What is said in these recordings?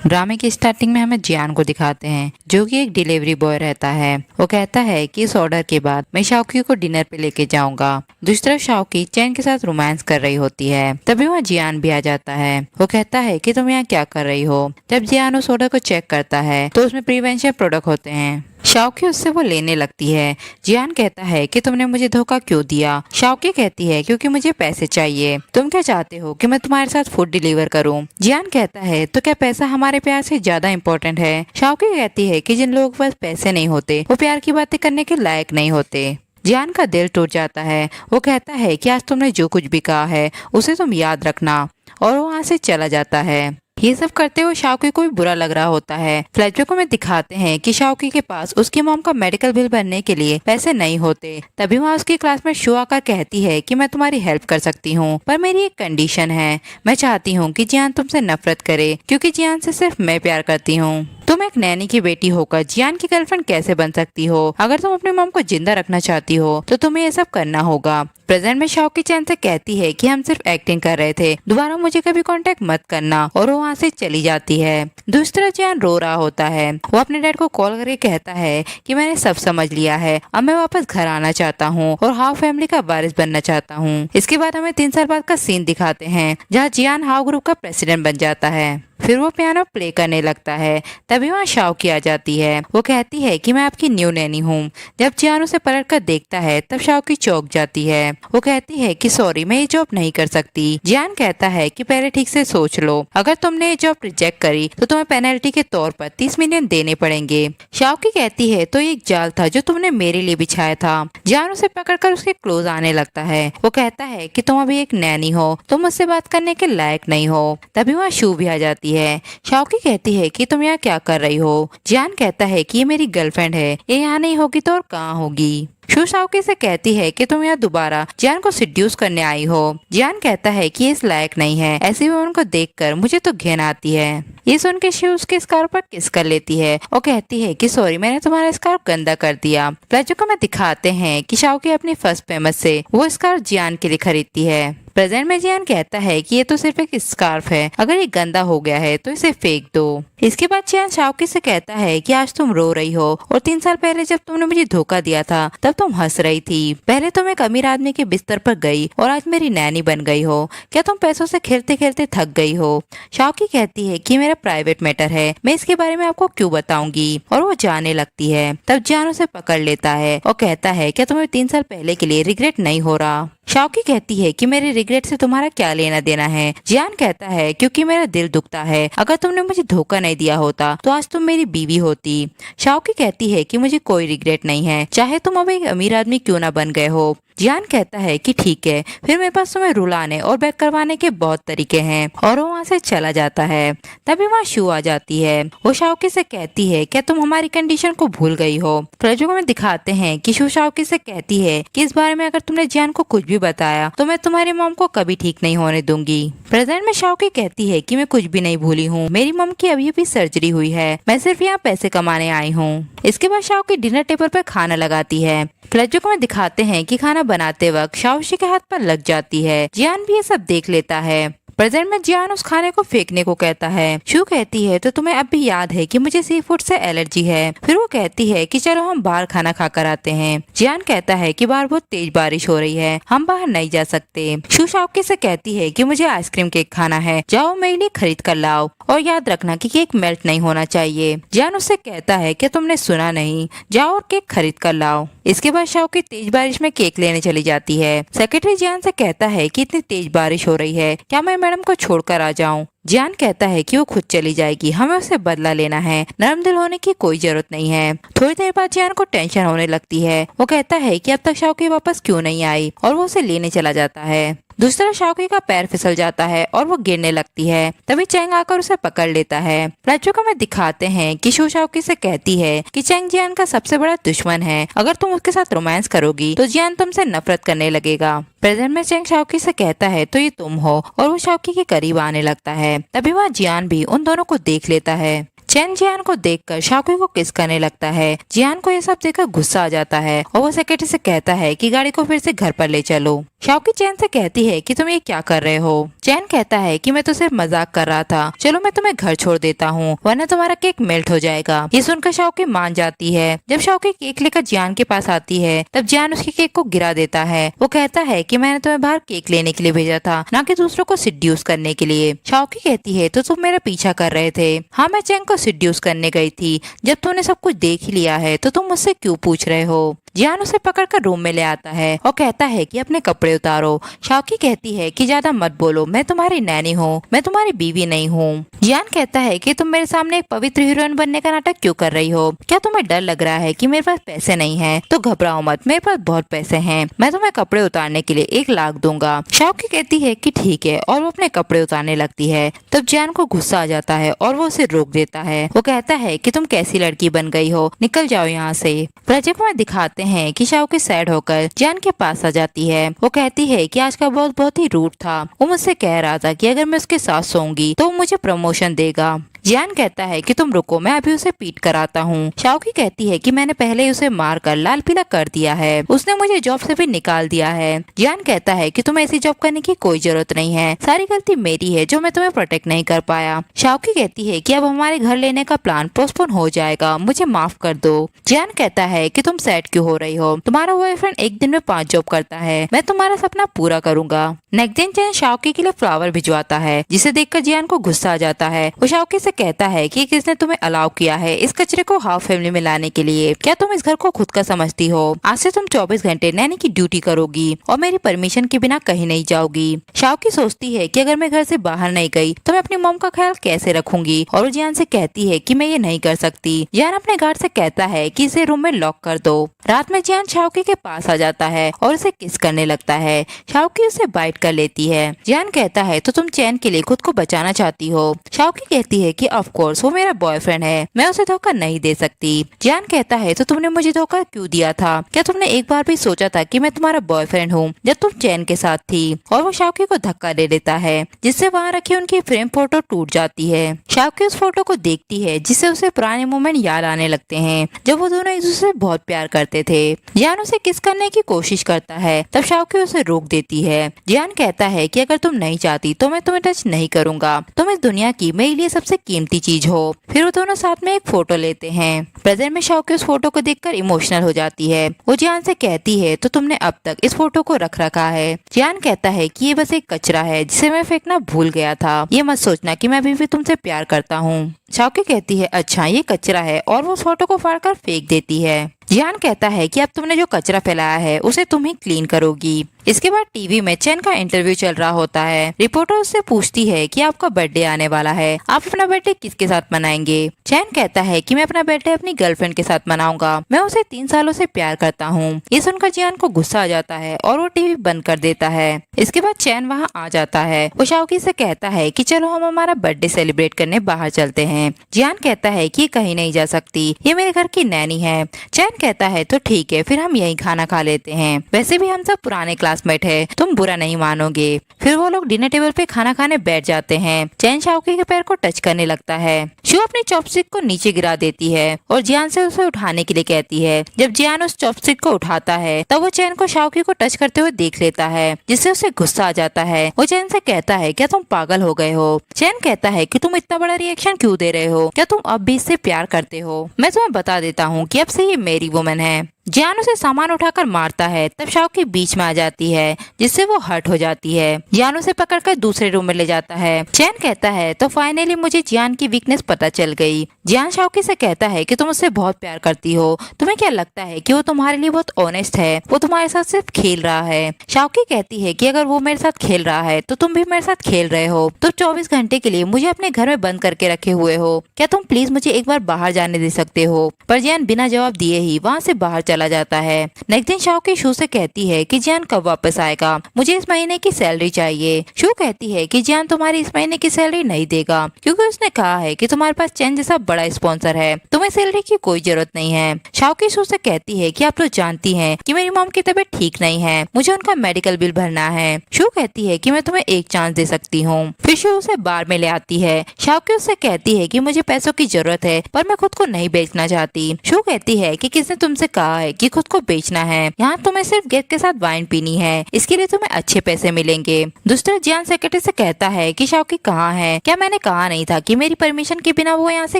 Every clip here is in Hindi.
ड्रामे की स्टार्टिंग में हमें जियान को दिखाते हैं जो कि एक डिलीवरी बॉय रहता है। वो कहता है कि इस ऑर्डर के बाद मैं शाओकी को डिनर पे लेके जाऊंगा। दूसरी तरफ शाओकी चैन के साथ रोमांस कर रही होती है। तभी वहाँ जियान भी आ जाता है। वो कहता है कि तुम यहाँ क्या कर रही हो। जब जियान उस ऑर्डर को चेक करता है तो उसमें प्रिवेंशन प्रोडक्ट होते हैं। शाओकी उससे वो लेने लगती है। जियान कहता है कि तुमने मुझे धोखा क्यों दिया। शाओकी कहती है क्योंकि मुझे पैसे चाहिए। तुम क्या चाहते हो कि मैं तुम्हारे साथ फूड डिलीवर करूं। जियान कहता है तो क्या पैसा हमारे प्यार से ज्यादा इम्पोर्टेंट है। शाओकी कहती है कि जिन लोगों के पास पैसे नहीं होते वो प्यार की बातें करने के लायक नहीं होते। जियान का दिल टूट जाता है। वो कहता है कि आज तुमने जो कुछ भी कहा है उसे तुम याद रखना, और वो वहाँ से चला जाता है। ये सब करते हुए शाओकी को भी बुरा लग रहा होता है। फ्लैशबैक में दिखाते हैं कि शाओकी के पास उसकी मॉम का मेडिकल बिल भरने के लिए पैसे नहीं होते। तभी वहाँ उसकी क्लासमेट शो आकर कहती है कि मैं तुम्हारी हेल्प कर सकती हूँ, पर मेरी एक कंडीशन है। मैं चाहती हूँ कि जियान तुमसे नफरत करे क्योंकि जियान से सिर्फ मैं प्यार करती हूँ। तुम एक नैनी की बेटी होकर जियान की गर्लफ्रेंड कैसे बन सकती हो। अगर तुम अपनी मॉम को जिंदा रखना चाहती हो तो तुम्हें ये सब करना होगा। प्रेजेंट में शाओकी चैन से कहती है कि हम सिर्फ एक्टिंग कर रहे थे, दोबारा मुझे कभी कांटेक्ट मत करना, और वो वहाँ से चली जाती है। दूसरा जियान रो रहा होता है। वो अपने डैड को कॉल करके कहता है कि मैंने सब समझ लिया है, अब मैं वापस घर आना चाहता हूँ और हाउ फैमिली का वारिस बनना चाहता हूँ। इसके बाद हमें 3 साल बाद का सीन दिखाते हैं जहाँ जियान हाउ ग्रुप का प्रेसिडेंट बन जाता है। फिर वो पियानो प्ले करने लगता है। तभी वहाँ शाओकी आ जाती है। वो कहती है कि मैं आपकी न्यू नैनी हूँ। जब जियान उसे पलट कर देखता है तब शाओकी चौंक जाती है। वो कहती है कि सॉरी, मैं ये जॉब नहीं कर सकती। जियान कहता है कि पहले ठीक से सोच लो, अगर तुमने ये जॉब रिजेक्ट करी तो तुम्हें पेनल्टी के तौर पर 30 मिलियन देने पड़ेंगे। शाओकी कहती है तो ये एक जाल था जो तुमने मेरे लिए बिछाया था। जियान उसे पकड़कर उसके क्लोज आने लगता है। वो कहता है कि तुम अभी एक नैनी हो, तुम मुझसे बात करने के लायक नहीं हो। तभी वहाँ शू भी आ जाती है। शाओकी कहती है कि तुम यहाँ क्या कर रही हो। जियान कहता है कि ये मेरी गर्लफ्रेंड है, ये यहाँ नहीं होगी तो और कहाँ होगी। शू शाओकी से कहती है कि तुम यहाँ दोबारा जियान को सिड्यूस करने आई हो। जियान कहता है कि ये इस लायक नहीं है, ऐसी वुमन को देखकर मुझे तो घिन आती है। ये सुन के शू उसके स्कार्फ पर किस कर लेती है और कहती है कि सॉरी, मैंने तुम्हारा स्कार्फ गंदा कर दिया। प्लेजर को में दिखाते हैं कि शाओकी अपनी फर्स्ट पेमेंट से वो स्कार्फ जियान के लिए खरीदती है। प्रेजेंट में जियान कहता है कि ये तो सिर्फ एक स्कार्फ है, अगर ये गंदा हो गया है तो इसे फेंक दो। इसके बाद जियान शाओकी से कहता है कि आज तुम रो रही हो और 3 साल पहले जब तुमने मुझे धोखा दिया था तब तुम हंस रही थी। पहले तुम एक अमीर आदमी के बिस्तर पर गई और आज मेरी नैनी बन गई हो। क्या तुम पैसों से खेलते खेलते थक गई हो। शाओकी कहती है कि मेरा प्राइवेट मैटर है, मैं इसके बारे में आपको क्यों बताऊंगी, और वो जाने लगती है। तब जियान उसे पकड़ लेता है और कहता है क्या तुम्हें 3 साल पहले के लिए रिग्रेट नहीं हो रहा। शाओकी कहती है कि मेरे रिग्रेट से तुम्हारा क्या लेना देना है। जियान कहता है क्योंकि मेरा दिल दुखता है, अगर तुमने मुझे धोखा नहीं दिया होता तो आज तुम मेरी बीवी होती। शाओकी कहती है कि मुझे कोई रिग्रेट नहीं है, चाहे तुम अब एक अमीर आदमी क्यों ना बन गए हो। जियान कहता है कि ठीक है, फिर मेरे पास तुम्हें रुलाने और बैक करवाने के बहुत तरीके हैं, और वो वहाँ से चला जाता है। तभी वहाँ शू आ जाती है। वो शाओकी से कहती है क्या तुम हमारी कंडीशन को भूल गई हो। प्रयोजकों में दिखाते हैं कि शू शाओकी से कहती है कि इस बारे में अगर तुमने जियान को कुछ भी बताया तो मैं तुम्हारी मॉम को कभी ठीक नहीं होने दूंगी। प्रेजेंट में शाओकी कहती है कि मैं कुछ भी नहीं भूली हूँ, मेरी मॉम की अभी अभी सर्जरी हुई है, मैं सिर्फ यहाँ पैसे कमाने आई हूँ। इसके बाद शाओकी डिनर टेबल पर खाना लगाती है। फ्लैशबैक में दिखाते हैं कि खाना बनाते वक्त शाओशी के हाथ पर लग जाती है। जियान भी ये सब देख लेता है। प्रेजेंट में जियान उस खाने को फेंकने को कहता है। शू कहती है तो तुम्हें अब भी याद है कि मुझे सी फूड से एलर्जी है। फिर वो कहती है कि चलो हम बाहर खाना खाकर आते हैं। जियान कहता है कि बाहर बहुत तेज बारिश हो रही है, हम बाहर नहीं जा सकते। शू शाओकी से कहती है कि मुझे आइसक्रीम केक खाना है, जाओ मेरे लिए खरीद कर लाओ, और याद रखना कि केक मेल्ट नहीं होना चाहिए। जियान उससे कहता है कि तुमने सुना नहीं, जाओ और केक खरीद कर लाओ। इसके बाद शाओकी तेज बारिश में केक लेने चली जाती है। सेक्रेटरी जियान से कहता है कि इतनी तेज बारिश हो रही है, क्या मैं मैडम को छोड़कर आ जाऊं। जियान कहता है कि वो खुद चली जाएगी, हमें उससे बदला लेना है, नरम दिल होने की कोई जरूरत नहीं है। थोड़ी देर बाद जियान को टेंशन होने लगती है। वो कहता है कि अब तक शाओकी वापस क्यों नहीं आई, और वो उसे लेने चला जाता है। दूसरा शाओकी का पैर फिसल जाता है और वो गिरने लगती है। तभी चैंग आकर उसे पकड़ लेता है। फ्लैशबैक में दिखाते हैं कि शू शाओकी से कहती है कि चैंग जियान का सबसे बड़ा दुश्मन है, अगर तुम उसके साथ रोमांस करोगी तो जियान तुमसे नफरत करने लगेगा। प्रेजेंट में चैंग शाओकी से कहता है तो ये तुम हो, और वो शाओकी के करीब आने लगता है। तभी वहाँ जियान भी उन दोनों को देख लेता है। चैन जियान को देखकर शाओकी को किस करने लगता है। जियान को ये सब देखकर गुस्सा आ जाता है और वो सेक्रेटरी से कहता है कि गाड़ी को फिर से घर पर ले चलो। शाओकी चैन से कहती है कि तुम ये क्या कर रहे हो। चैन कहता है कि मैं तो सिर्फ मजाक कर रहा था, चलो मैं तुम्हें घर छोड़ देता हूँ वरना तुम्हारा केक मेल्ट हो जाएगा। ये सुनकर शाओकी मान जाती है। जब शाओकी केक लेकर जियान के पास आती है तब जियान उसके केक को गिरा देता है। वो कहता है कि मैंने तुम्हें बाहर केक लेने के लिए भेजा था, ना कि दूसरों को सिड्यूस करने के लिए। शाओकी कहती है तो तुम मेरा पीछा कर रहे थे। हाँ, मैं चैन को सिड्यूस करने गई थी। जब तूने सब कुछ देख ही लिया है तो तुम मुझसे क्यों पूछ रहे हो। जियान उसे पकड़कर रूम में ले आता है और कहता है कि अपने कपड़े उतारो। शाओकी कहती है कि ज्यादा मत बोलो, मैं तुम्हारी नैनी हूँ, मैं तुम्हारी बीवी नहीं हूँ। जियान कहता है कि तुम मेरे सामने एक पवित्र हीरोइन बनने का नाटक क्यों कर रही हो। क्या तुम्हें डर लग रहा है कि मेरे पास पैसे नहीं है? तो घबराओ मत, मेरे पास बहुत पैसे हैं, मैं तुम्हें कपड़े उतारने के लिए 1 लाख दूंगा। शाओकी कहती है कि ठीक है और वो अपने कपड़े उतारने लगती है। तब जियान को गुस्सा आ जाता है और वो उसे रोक देता है। वो कहता है कि तुम कैसी लड़की बन गई हो, निकल जाओ यहाँ से। प्रोजेक्ट में दिखाते हैं कि शाओकी सैड होकर जियान के पास आ जाती है। वो कहती है कि आज का बॉस बहुत ही रूड था। वो मुझसे कह रहा था कि अगर मैं उसके साथ सोऊंगी तो वो मुझे प्रमोशन देगा। जियान कहता है कि तुम रुको, मैं अभी उसे पीट कर आता हूँ। शाओकी कहती है कि मैंने पहले ही उसे मार कर लाल पीला कर दिया है, उसने मुझे जॉब से भी निकाल दिया है। जियान कहता है कि तुम्हें ऐसी जॉब करने की कोई जरूरत नहीं है, सारी गलती मेरी है जो मैं तुम्हें प्रोटेक्ट नहीं कर पाया। शाओकी कहती है कि अब हमारे घर लेने का प्लान पोस्टपोन हो जाएगा, मुझे माफ कर दो। जियान कहता है कि तुम सैड क्यों हो रही हो, तुम्हारा बॉयफ्रेंड एक दिन में 5 जॉब करता है, मैं तुम्हारा सपना पूरा करूंगा। नेक्स्ट दिन चैन शाओकी के लिए फ्लावर भिजवाता है, जिसे देखकर जियान को गुस्सा आ जाता है। वो शाओकी से कहता है कि किसने तुम्हें अलाउ किया है इस कचरे को हाफ फैमिली में लाने के लिए। क्या तुम इस घर को खुद का समझती हो? आज से तुम 24 घंटे नैनी की ड्यूटी करोगी और मेरी परमिशन के बिना कहीं नहीं जाओगी। शाओकी सोचती है कि अगर मैं घर से बाहर नहीं गई तो मैं अपनी मॉम का ख्याल कैसे रखूंगी, और वो जियान से कहती है कि मैं ये नहीं कर सकती। जियान अपने गार्ड से कहता है कि इसे रूम में लॉक कर दो। रात में जियान शाओकी के पास आ जाता है और उसे किस करने लगता है। शाओकी उसे बाइट कर लेती है। जियान कहता है तो तुम चैन के लिए खुद को बचाना चाहती हो। शाओकी कहती है कि ऑफ कोर्स वो मेरा बॉयफ्रेंड है, मैं उसे धोखा नहीं दे सकती। जियान कहता है तो तुमने मुझे धोखा क्यों दिया था? क्या तुमने एक बार भी सोचा था कि मैं तुम्हारा बॉयफ्रेंड हूँ जब तुम चैन के साथ थी? और वो शाओकी को धक्का दे देता है, जिससे वहाँ रखी उनकी फ्रेम फोटो टूट जाती है। शाओकी उस फोटो को देखती है जिससे उसे पुराने मोमेंट याद आने लगते हैं जब वो दोनों एक दूसरे से बहुत प्यार करते थे। जियान उसे किस करने की कोशिश करता है, तब शाओकी उसे रोक देती है। जियान कहता है कि अगर तुम नहीं चाहती तो मैं तुम्हें टच नहीं करूंगा, तुम इस दुनिया की मेरे लिए सबसे कीमती चीज हो। फिर वो दोनों साथ में एक फोटो लेते हैं। प्रेजेंट में शाओकी उस फोटो को देखकर इमोशनल हो जाती है। वो जियान से कहती है तो तुमने अब तक इस फोटो को रख रखा है। जियान कहता है कि ये बस एक कचरा है जिसे मैं फेंकना भूल गया था, ये मत सोचना कि मैं अभी भी तुमसे प्यार करता हूँ। शाओकी कहती है अच्छा ये कचरा है, और वो उस फोटो को फाड़कर फेंक देती है। जियान कहता है कि अब तुमने जो कचरा फैलाया है उसे तुम ही क्लीन करोगी। इसके बाद टीवी में चैन का इंटरव्यू चल रहा होता है। रिपोर्टर उससे पूछती है कि आपका बर्थडे आने वाला है, आप अपना बर्थडे किसके साथ मनाएंगे? चैन कहता है कि मैं अपना बर्थडे अपनी गर्लफ्रेंड के साथ मनाऊंगा, मैं उसे 3 सालों से प्यार करता हूँ। ये सुनकर जियान को गुस्सा आ जाता है और वो टीवी बंद कर देता है। इसके बाद चैन वहाँ आ जाता है। वो शाओकी से कहता है कि चलो हम हमारा बर्थडे सेलिब्रेट करने बाहर चलते हैं। जियान कहता है कि कहीं नहीं जा सकती, ये मेरे घर की नैनी है। चैन कहता है तो ठीक है, फिर हम यही खाना खा लेते हैं, वैसे भी हम सब पुराने क्लासमेट है, तुम बुरा नहीं मानोगे। फिर वो लोग डिनर टेबल पे खाना खाने बैठ जाते हैं। चैन शाओकी के पैर को टच करने लगता है। शू अपनी चॉपस्टिक को नीचे गिरा देती है और जियान से उसे उठाने के लिए कहती है। जब जियान उस चॉपस्टिक को उठाता है तब वो चैन को शाओकी को टच करते हुए देख लेता है, जिससे उसे गुस्सा आ जाता है। वो चैन से कहता है क्या तुम पागल हो गए हो? चैन कहता है कि तुम इतना बड़ा रिएक्शन क्यों दे रहे हो, क्या तुम अब भी इससे प्यार करते हो? मैं तुम्हें बता देता हूँ कि अब से ये मेरी वुमन है। जियान उसे सामान उठाकर मारता है, तब शाओकी बीच में आ जाती है, जिससे वो हर्ट हो जाती है। जियान उसे पकड़कर दूसरे रूम में ले जाता है। चैन कहता है तो फाइनली मुझे जियान की वीकनेस पता चल गई। जियान शाओकी से कहता है कि तुम उससे बहुत प्यार करती हो, तुम्हें क्या लगता है कि वो तुम्हारे लिए बहुत ऑनेस्ट है, वो तुम्हारे साथ सिर्फ खेल रहा है? शाओकी कहती है कि अगर वो मेरे साथ खेल रहा है तो तुम भी मेरे साथ खेल रहे हो, तो 24 घंटे के लिए मुझे अपने घर में बंद करके रखे हुए हो, क्या तुम प्लीज मुझे एक बार बाहर जाने दे सकते हो? पर जियान बिना जवाब दिए ही वहाँ से बाहर चला जाता है। नेक्स्ट दिन शाओकी शू से कहती है कि जियान कब वापस आएगा, मुझे इस महीने की सैलरी चाहिए। शू कहती है कि जियान तुम्हारी इस महीने की सैलरी नहीं देगा, क्योंकि उसने कहा है कि तुम्हारे पास चैन जैसा बड़ा स्पॉन्सर है, तुम्हें सैलरी की कोई जरूरत नहीं है। शाओकी शू से कहती है कि आप तो जानती हैं कि मेरी मॉम की तबीयत ठीक नहीं है, मुझे उनका मेडिकल बिल भरना है। शू कहती है कि मैं तुम्हें एक चांस दे सकती हूँ। फिर शू उसे बार में ले आती है। शाओकी उससे कहती है कि मुझे पैसों की जरूरत है, पर मैं खुद को नहीं बेचना चाहती। शू कहती है कि किसने तुमसे कहा है कि खुद को बेचना है, यहाँ तुम्हें सिर्फ गेट के साथ वाइन पीनी है, इसके लिए तुम्हें अच्छे पैसे मिलेंगे। दूसरा जियान सेक्रेटरी से कहता है कि शाओकी कहाँ है, क्या मैंने कहा नहीं था कि मेरी परमिशन के बिना वो यहाँ से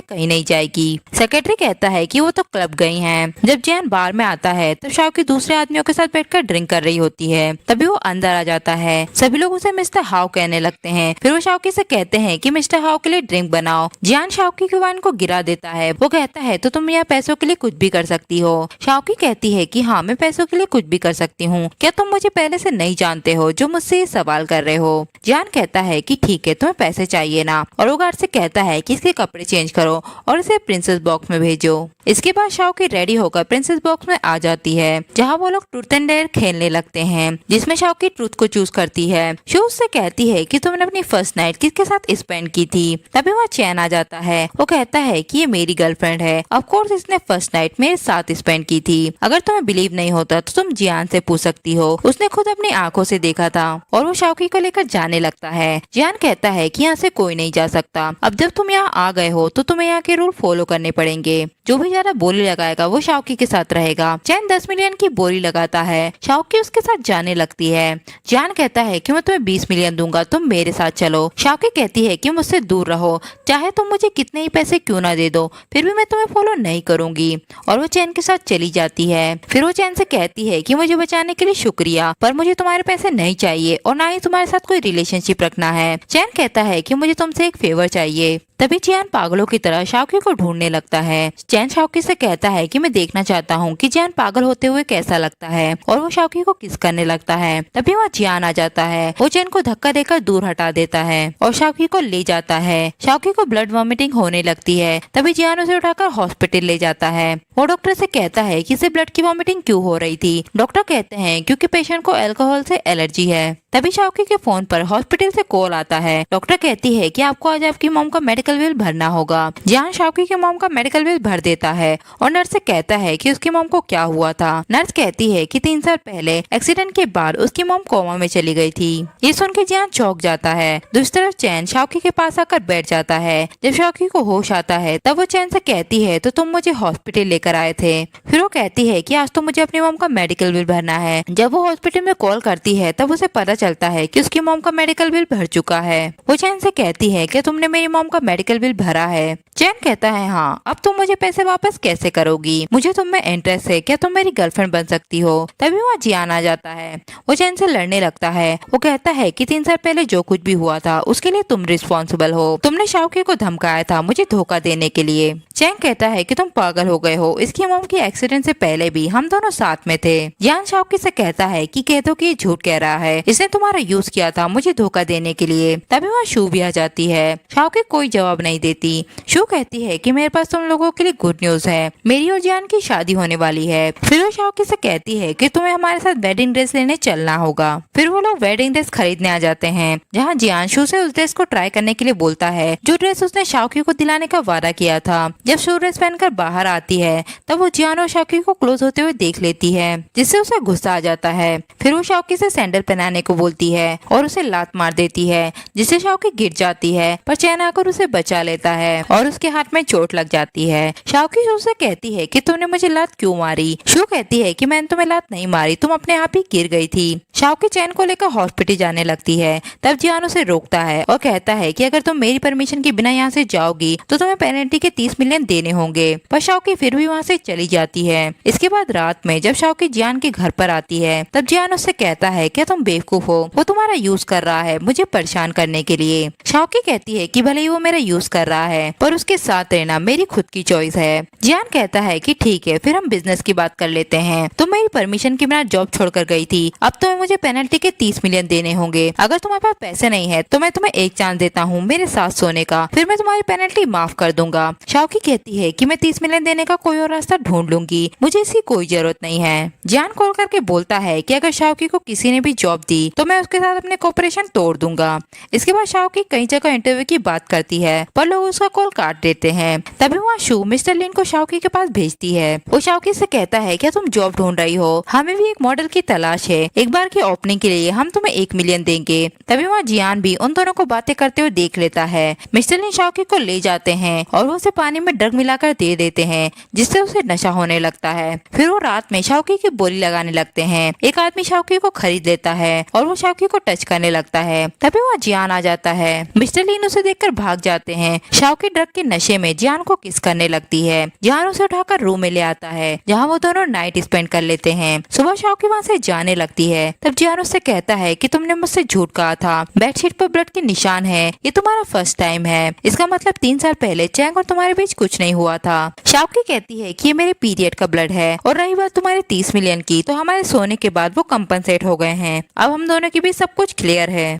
कहीं नहीं जाएगी। सेक्रेटरी कहता है कि वो तो क्लब गई हैं। जब जियान बार में आता है तब शाओकी दूसरे आदमियों के साथ बैठकर ड्रिंक कर रही होती है, तभी वो अंदर आ जाता है। सभी लोग उसे मिस्टर हाउ कहने लगते हैं। फिर वो शाओकी से कहते हैं कि मिस्टर हाउ के लिए ड्रिंक बनाओ। जियान शाओकी के वाइन को गिरा देता है। वो कहता है तो तुम यहाँ पैसों के लिए कुछ भी कर सकती हो। शाओकी कहती है कि हाँ, मैं पैसों के लिए कुछ भी कर सकती हूँ, क्या तुम मुझे पहले से नहीं जानते हो जो मुझसे ये सवाल कर रहे हो। जियान कहता है कि ठीक है, तुम्हें पैसे चाहिए ना, और वो गार्ड से कहता है कि इसके कपड़े चेंज करो और इसे प्रिंसेस बॉक्स में भेजो। इसके बाद शाओकी रेडी होकर प्रिंसेस बॉक्स में आ जाती है, जहाँ वो लोग ट्रूथ एंड डेयर खेलने लगते हैं, जिसमें शाओकी ट्रूथ को चूज करती है। शू उससे कहती है कि तुमने अपनी फर्स्ट नाइट किसके साथ स्पेंड की थी। तभी वहाँ चैन आ जाता है। वो कहता है कि ये मेरी गर्लफ्रेंड है, ऑफ कोर्स इसने फर्स्ट नाइट मेरे साथ स्पेंड की थी। अगर तुम्हें बिलीव नहीं होता तो तुम जियान से पूछ सकती हो, उसने खुद अपनी आंखों से देखा था। और वो शाओकी को लेकर जाने लगता है। जियान कहता है कि यहाँ से कोई नहीं जा सकता, अब जब तुम यहाँ आ गए हो तो तुम्हें यहाँ के रूल फॉलो करने पड़ेंगे। जो भी ज्यादा बोली लगाएगा वो शाओकी के साथ रहेगा। चैन 10 मिलियन की बोली लगाता है। शाओकी उसके साथ जाने लगती है। जियान कहता है कि मैं तुम्हें 20 मिलियन दूंगा, तुम मेरे साथ चलो। शाओकी कहती है कि मुझसे दूर रहो, चाहे तुम मुझे कितने ही पैसे क्यों ना दे दो, फिर भी मैं तुम्हें फॉलो नहीं करूंगी। और वो चैन के साथ चली जाती है। फिर वो चैन से कहती है कि मुझे बचाने के लिए शुक्रिया, पर मुझे तुम्हारे पैसे नहीं चाहिए और ना ही तुम्हारे साथ कोई रिलेशनशिप रखना है। चैन कहता है कि मुझे तुमसे एक फेवर चाहिए। तभी जियान पागलों की तरह शाओकी को ढूंढने लगता है। चैन शाओकी से कहता है कि मैं देखना चाहता हूँ कि जियान पागल होते हुए कैसा लगता है, और वो शाओकी को किस करने लगता है। तभी वहाँ जियान आ जाता है। वो चैन को धक्का देकर दूर हटा देता है और शाओकी को ले जाता है। शाओकी को ब्लड वॉमिटिंग होने लगती है। तभी जियान उसे उठाकर हॉस्पिटल ले जाता है। वो डॉक्टर से कहता है कि इसे ब्लड की वॉमिटिंग क्यों हो रही थी। डॉक्टर कहते हैं क्योंकि पेशेंट को अल्कोहल से एलर्जी है। तभी शाओकी के फोन पर हॉस्पिटल से कॉल आता है। डॉक्टर कहती है कि आपको आज आपकी मॉम का मेडिकल बिल भरना होगा। जियान शाओकी के मॉम का मेडिकल बिल भर देता है और नर्स से कहता है कि उसकी मॉम को क्या हुआ था। नर्स कहती है कि 3 साल पहले एक्सीडेंट के बाद उसकी मॉम कोमा में चली गई थी। ये सुन के जियान चौंक जाता है। दूसरी तरफ चैन शाओकी के पास आकर बैठ जाता है। जब शाओकी को होश आता है तब वो चैन से कहती है तो तुम मुझे हॉस्पिटल लेकर आए थे। फिर वो कहती है कि आज तो मुझे अपनी मॉम का मेडिकल बिल भरना है। जब वो हॉस्पिटल में कॉल करती है तब उसे पता चलता है कि उसकी मॉम का मेडिकल बिल भर चुका है। वो चैन से कहती है कि तुमने मेरी मॉम का मेडिकल बिल भरा है। चैन कहता है हाँ, अब तुम मुझे पैसे वापस कैसे करोगी, मुझे तुम में इंटरेस्ट है, क्या तुम मेरी गर्लफ्रेंड बन सकती हो। तभी वहाँ जियान आ जाता है। वो चैन से लड़ने लगता है। वो कहता है कि 3 साल पहले जो कुछ भी हुआ था उसके लिए तुम रिस्पॉन्सिबल हो, तुमने शाओकी को धमकाया था मुझे धोखा देने के लिए। चैन कहता है कि तुम पागल हो गए हो, इसकी मॉम की एक्सीडेंट से पहले भी हम दोनों साथ में थे। जियान शाओकी से कहता है कि कह दो कि ये झूठ कह रहा है, इसने तुम्हारा यूज किया था मुझे धोखा देने के लिए। तभी वहाँ शू भी आ जाती है। शाओकी कोई जवाब नहीं देती। शू कहती है कि मेरे पास तुम लोगों के लिए गुड न्यूज है, मेरी और जियान की शादी होने वाली है। फिर वो शाओकी से कहती है कि तुम्हें हमारे साथ वेडिंग ड्रेस लेने चलना होगा। फिर वो लोग वेडिंग ड्रेस खरीदने आ जाते हैं, जहाँ जियान शू से उस ड्रेस को ट्राई करने के लिए बोलता है जो ड्रेस उसने शाओकी को दिलाने का वादा किया था। जब शू ड्रेस पहनकर बाहर आती है तब वो जियान और शाओकी को क्लोज होते हुए देख लेती है, जिससे उसे गुस्सा आ जाता है। फिर वो शाओकी से सैंडल पहनाने को बोलती है और उसे लात मार देती है, जिससे शाओकी गिर जाती है, पर चैन आकर उसे बचा लेता है और उसके हाथ में चोट लग जाती है। शाओकी शू से कहती है कि तुमने मुझे लात क्यों मारी। शू कहती है कि मैंने तुम्हें लात नहीं मारी, तुम अपने आप ही गिर गई थी। शाओकी चैन को लेकर हॉस्पिटल जाने लगती है। तब जियान उसे रोकता है और कहता है कि अगर तुम मेरी परमिशन के बिना यहाँ से जाओगी तो तुम्हें पेनल्टी के 30 मिलियन देने होंगे। पर शाओकी फिर भी वहाँ से चली जाती है। इसके बाद रात में जब शाओकी जियान के घर पर आती है तब जियान उससे कहता है क्या तुम बेवकूफ हो, वो तुम्हारा यूज कर रहा है मुझे परेशान करने के लिए। शाओकी कहती है कि भले ही वो मेरा यूज कर रहा है पर उसके साथ रहना मेरी खुद की चॉइस है। जियान कहता है कि ठीक है फिर हम बिजनेस की बात कर लेते हैं। तुम मेरी परमिशन के बिना जॉब छोड़कर गई थी, अब तुम्हें मुझे पेनल्टी के 30 मिलियन देने होंगे। अगर तुम्हारे पास पैसे नहीं है तो मैं तुम्हें एक चांस देता हूँ मेरे साथ सोने का, फिर मैं तुम्हारी पेनल्टी माफ कर दूंगा। शाओकी कहती है कि मैं 30 मिलियन देने का कोई और रास्ता ढूंढ लूंगी, मुझे इसकी कोई जरूरत नहीं है। जियान कॉल करके बोलता है कि अगर शाओकी को किसी ने भी जॉब दी तो मैं उसके साथ अपने कोऑपरेशन तोड़ दूंगा। इसके बाद शाओकी कई जगह इंटरव्यू की बात करती है पर लोग उसका कॉल काट देते हैं। तभी वहाँ शू मिस्टर लिन को शाओकी के पास भेजती है। वो शाओकी से कहता है क्या तुम जॉब ढूंढ रही हो, हमें भी एक मॉडल की तलाश है, एक बार की ओपनिंग के लिए हम तुम्हें 1 मिलियन देंगे। तभी वहाँ जियान भी उन दोनों को बातें करते हुए देख लेता है। मिस्टर लिन शाओकी को ले जाते हैं और वो उसे पानी में ड्रग मिलाकर दे देते हैं जिससे उसे नशा होने लगता है। फिर वो रात में शाओकी की बोली लगाने लगते हैं। एक आदमी शाओकी को खरीद लेता है और वो शाओकी को टच करने लगता है। तभी वहाँ जियान आ जाता है। मिस्टर लिन उसे देखकर भाग जाते हैं। शाओकी ड्रग के नशे में जियान को किस करने लगती है। जियान उसे उठाकर रूम में ले आता है जहाँ वो दोनों नाइट स्पेंड कर लेते हैं। सुबह शाओकी वहाँ से जाने लगती है। तब जियान उससे कहता है कि तुमने मुझसे झूठ कहा था, बेडशीट पर ब्लड के निशान है, ये तुम्हारा फर्स्ट टाइम है, इसका मतलब 3 साल पहले चैंग और तुम्हारे बीच कुछ नहीं हुआ था। शाओकी कहती है कि ये मेरे पीरियड का ब्लड है और रही बात तुम्हारे 30 मिलियन की तो हमारे सोने के बाद वो कंपनसेट हो गए हैं, अब हम दोनों के बीच सब कुछ क्लियर है।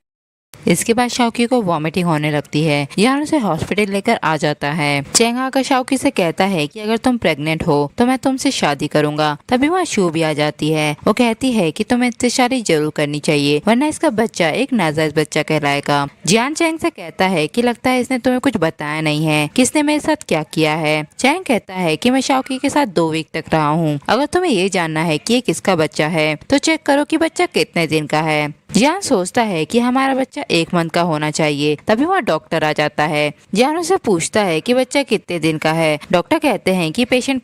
इसके बाद शाओकी को वॉमिटिंग होने लगती है। जियान उसे हॉस्पिटल लेकर आ जाता है। चैंग आकर शाओकी से कहता है कि अगर तुम प्रेग्नेंट हो तो मैं तुमसे शादी करूंगा। तभी वहाँ शू भी आ जाती है। वो कहती है कि तुम्हें इससे शादी जरूर करनी चाहिए वरना इसका बच्चा एक नाजायज बच्चा कहलाएगा। जियान चैंग से कहता है कि लगता है इसने तुम्हें कुछ बताया नहीं है कि इसने मेरे साथ क्या किया है। चैंग कहता है कि मैं शाओकी के साथ 2 वीक तक रहा हूँ, अगर तुम्हें ये जानना है कि ये किसका बच्चा है तो चेक करो कि बच्चा कितने दिन का है। जियान सोचता है कि हमारा बच्चा 1 मंथ का होना चाहिए। तभी वहाँ डॉक्टर आ जाता है। जियान उससे पूछता है कि बच्चा कितने दिन का है। डॉक्टर कहते हैं कि पेशेंट